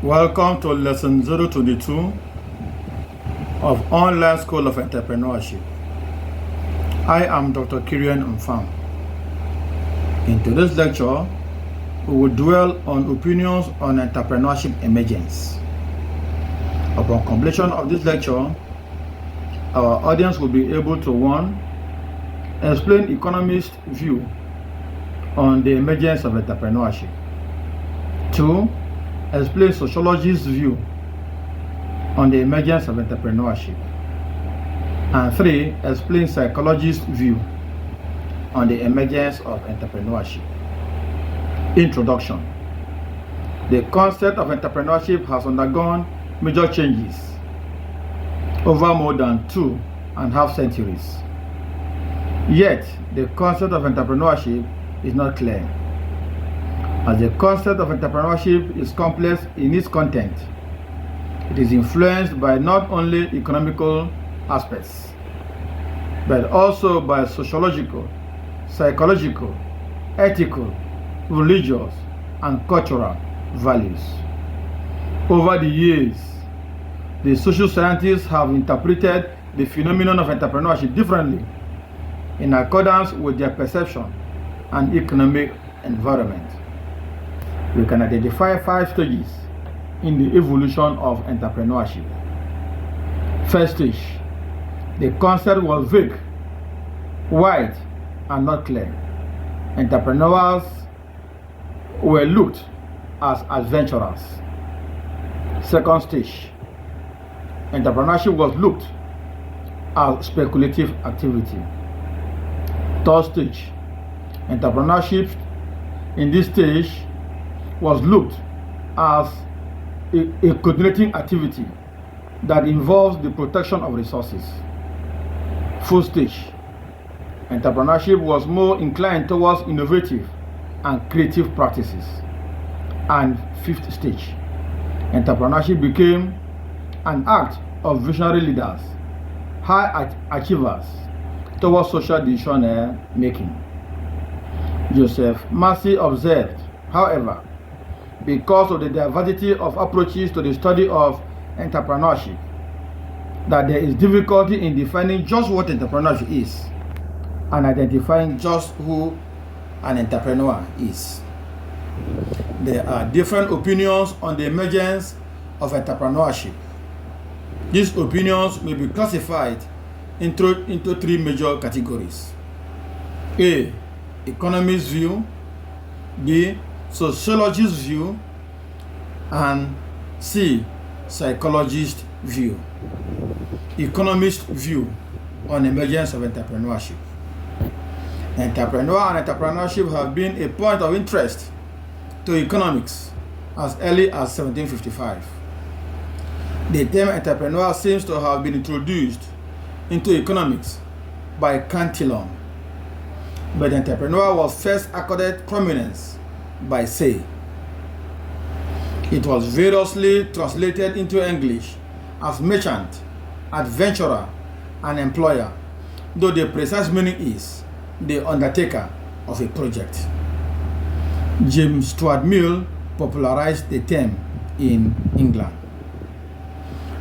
Welcome to lesson 022 of Online School of Entrepreneurship. I am Dr. Kirian Mfam. In today's lecture, we will dwell on opinions on entrepreneurship emergence. Upon completion of this lecture, our audience will be able to 1. Explain economists' view on the emergence of entrepreneurship. 2. Explain sociologists' view on the emergence of entrepreneurship. And 3. Explain psychologists' view on the emergence of entrepreneurship. Introduction. The concept of entrepreneurship has undergone major changes over more than 2.5 centuries. Yet, the concept of entrepreneurship is not clear. As the concept of entrepreneurship is complex in its content, it is influenced by not only economical aspects, but also by sociological, psychological, ethical, religious, and cultural values. Over the years, the social scientists have interpreted the phenomenon of entrepreneurship differently in accordance with their perception and economic environment. We can identify 5 stages in the evolution of entrepreneurship. First stage, the concept was vague, wide, and not clear. Entrepreneurs were looked as adventurers. Second stage, entrepreneurship was looked as speculative activity. Third stage, entrepreneurship in this stage was looked as a coordinating activity that involves the protection of resources. Fourth stage, entrepreneurship was more inclined towards innovative and creative practices. And fifth stage, entrepreneurship became an act of visionary leaders, high achievers towards social decision making. Joseph Massey observed, however, because of the diversity of approaches to the study of entrepreneurship, that there is difficulty in defining just what entrepreneurship is and identifying just who an entrepreneur is. There are different opinions on the emergence of entrepreneurship. These opinions may be classified into 3 major categories. A. Economist view. B. Sociologist view. And C. Psychologist view. Economist view on emergence of entrepreneurship. Entrepreneur and entrepreneurship have been a point of interest to economics as early as 1755. The term entrepreneur seems to have been introduced into economics by Cantillon, but entrepreneur was first accorded prominence by Say. It was variously translated into English as merchant, adventurer, and employer, though the precise meaning is the undertaker of a project. James Stuart Mill popularized the term in England.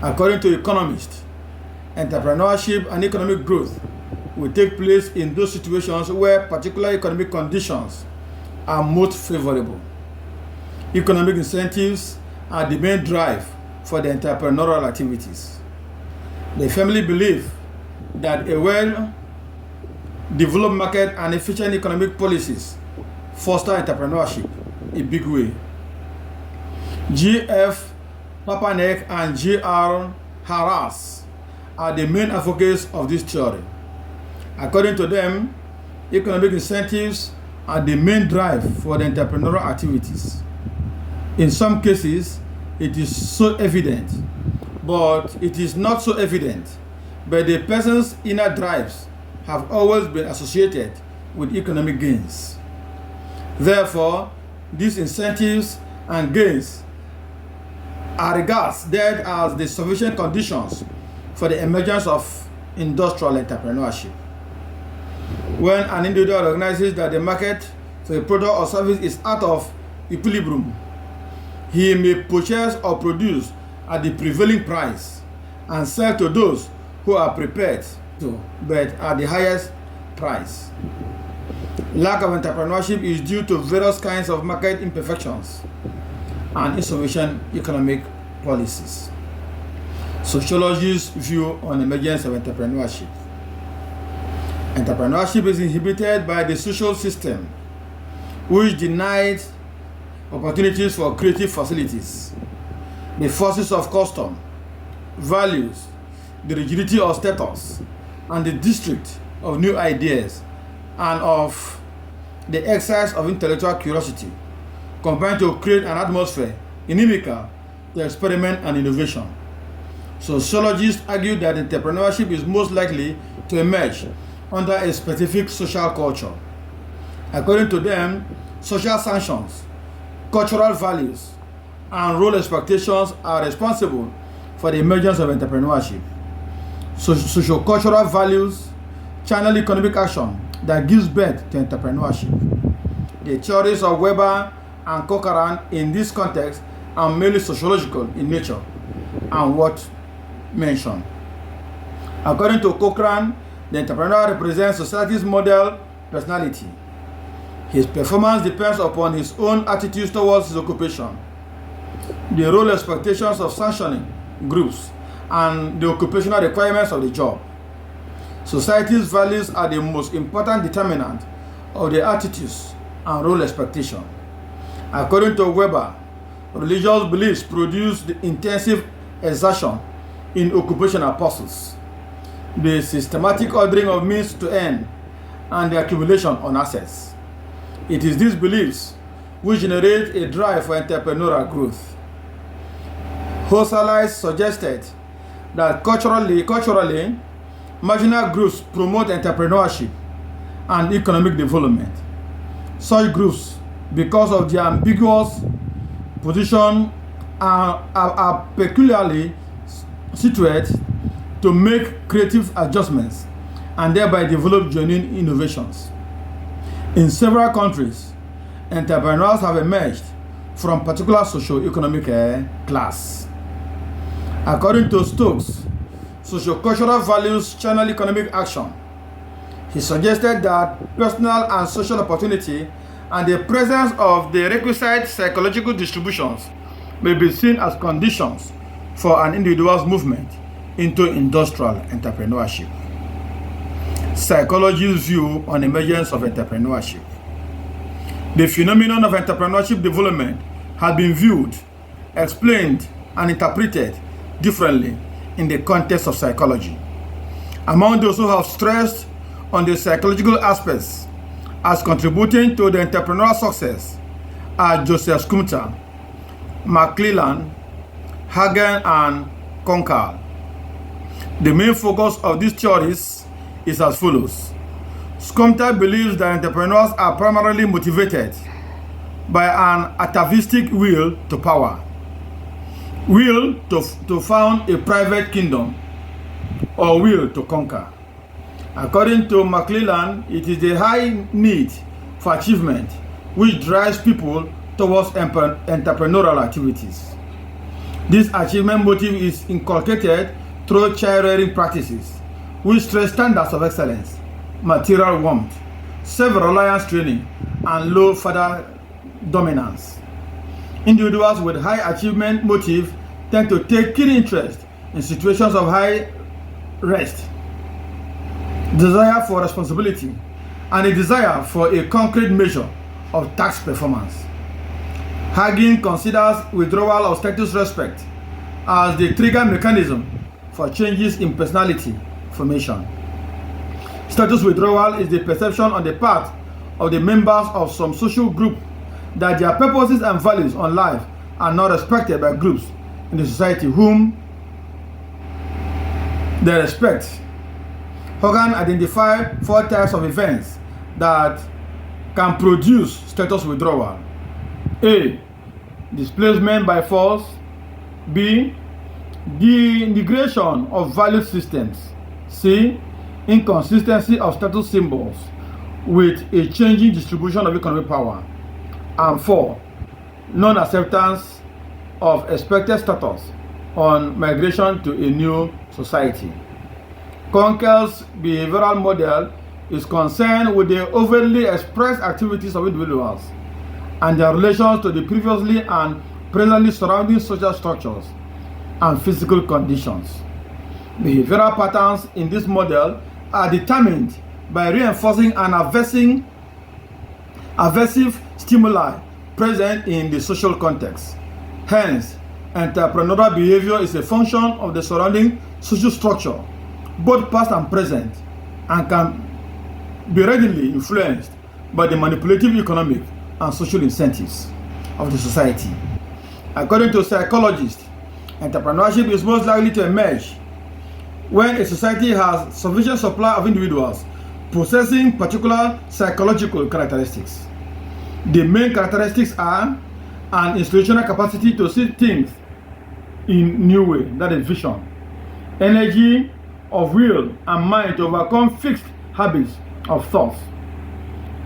According to economists, entrepreneurship and economic growth will take place in those situations where particular economic conditions are most favorable. Economic incentives are the main drive for the entrepreneurial activities. They firmly believe that a well-developed market and efficient economic policies foster entrepreneurship a big way. G.F. Papanek and G.R. Haras are the main advocates of this theory. According to them, economic incentives are the main drive for the entrepreneurial activities. In some cases, it is so evident, but it is not so evident. But the person's inner drives have always been associated with economic gains. Therefore, these incentives and gains are regarded as the sufficient conditions for the emergence of industrial entrepreneurship. When an individual recognizes that the market for a product or service is out of equilibrium, he may purchase or produce at the prevailing price and sell to those who are prepared to, but at the highest price. Lack of entrepreneurship is due to various kinds of market imperfections and insufficient economic policies. Sociology's view on emergence of entrepreneurship. Entrepreneurship is inhibited by the social system, which denies opportunities for creative facilities, the forces of custom, values, the rigidity of status, and the district of new ideas, and of the exercise of intellectual curiosity, combined to create an atmosphere inimical to experiment and innovation. Sociologists argue that entrepreneurship is most likely to emerge under a specific social culture. According to them, social sanctions, cultural values, and role expectations are responsible for the emergence of entrepreneurship. Socio-cultural values channel economic action that gives birth to entrepreneurship. The theories of Weber and Cochran in this context are merely sociological in nature and what mentioned. According to Cochran, the entrepreneur represents society's model personality. His performance depends upon his own attitudes towards his occupation, the role expectations of sanctioning groups, and the occupational requirements of the job. Society's values are the most important determinant of the attitudes and role expectation. According to Weber, religious beliefs produce the intensive exertion in occupational pursuits, the systematic ordering of means to end, and the accumulation on assets. It is these beliefs which generate a drive for entrepreneurial growth. Husserl suggested that culturally, marginal groups promote entrepreneurship and economic development. Such groups, because of their ambiguous position, are peculiarly situated to make creative adjustments and thereby develop genuine innovations. In several countries, entrepreneurs have emerged from particular socio-economic class. According to Stokes, socio-cultural values channel economic action. He suggested that personal and social opportunity and the presence of the requisite psychological distributions may be seen as conditions for an individual's movement into industrial entrepreneurship. Psychology's view on emergence of entrepreneurship. The phenomenon of entrepreneurship development has been viewed, explained, and interpreted differently in the context of psychology. Among those who have stressed on the psychological aspects as contributing to the entrepreneurial success are Joseph Skumter, McClellan, Hagen, and Konkal. The main focus of these theories is as follows. Skumter believes that entrepreneurs are primarily motivated by an atavistic will to power, will to found a private kingdom, or will to conquer. According to McClellan, it is the high need for achievement which drives people towards entrepreneurial activities. This achievement motive is inculcated through child-rearing practices, which stress standards of excellence, material warmth, self-reliance training, and low father dominance. Individuals with high achievement motive tend to take keen interest in situations of high rest, desire for responsibility, and a desire for a concrete measure of tax performance. Hagen considers withdrawal of status respect as the trigger mechanism for changes in personality formation. Status withdrawal is the perception on the part of the members of some social group that their purposes and values on life are not respected by groups in the society whom they respect. Hogan identified 4 types of events that can produce status withdrawal. A. Displacement by force. B. Denigration of value systems. C. Inconsistency of status symbols with a changing distribution of economic power. And 4. Non-acceptance of expected status on migration to a new society. Kunkel's behavioral model is concerned with the overtly expressed activities of individuals and their relations to the previously and presently surrounding social structures and physical conditions. Behavioral patterns in this model are determined by reinforcing an aversive stimuli present in the social context. Hence, entrepreneurial behavior is a function of the surrounding social structure, both past and present, and can be readily influenced by the manipulative economic and social incentives of the society. According to psychologists, entrepreneurship is most likely to emerge when a society has sufficient supply of individuals possessing particular psychological characteristics. The main characteristics are an institutional capacity to see things in new way, that is vision, energy of will and mind to overcome fixed habits of thoughts,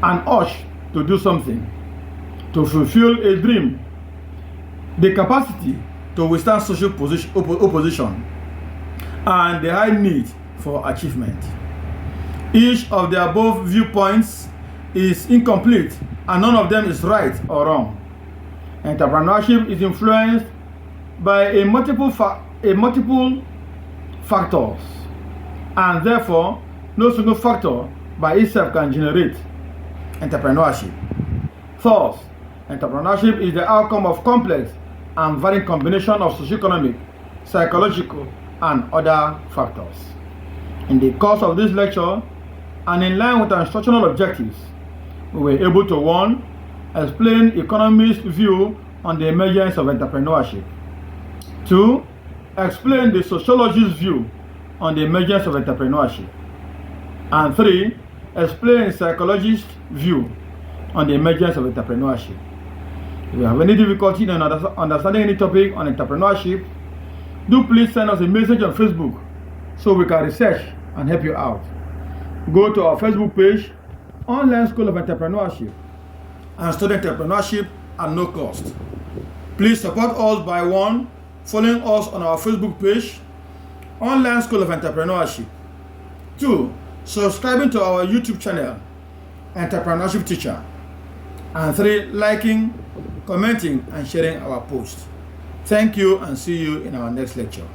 an urge to do something, to fulfill a dream, the capacity to withstand social opposition, and the high need for achievement. Each of the above viewpoints is incomplete and none of them is right or wrong. Entrepreneurship is influenced by a multiple factors, and therefore no single factor by itself can generate entrepreneurship. Thus, entrepreneurship is the outcome of complex and varying combination of socioeconomic, psychological, and other factors. In the course of this lecture, and in line with our instructional objectives, we were able to 1. Explain economists' view on the emergence of entrepreneurship. 2. Explain the sociologist's view on the emergence of entrepreneurship. And 3. Explain psychologist's view on the emergence of entrepreneurship. If you have any difficulty in understanding any topic on entrepreneurship, do please send us a message on Facebook so we can research and help you out. Go to our Facebook page, Online School of Entrepreneurship, and study entrepreneurship at no cost. Please support us by 1. Following us on our Facebook page, Online School of Entrepreneurship. 2. Subscribing to our YouTube channel, Entrepreneurship Teacher. And 3. Liking, commenting, and sharing our posts. Thank you and see you in our next lecture.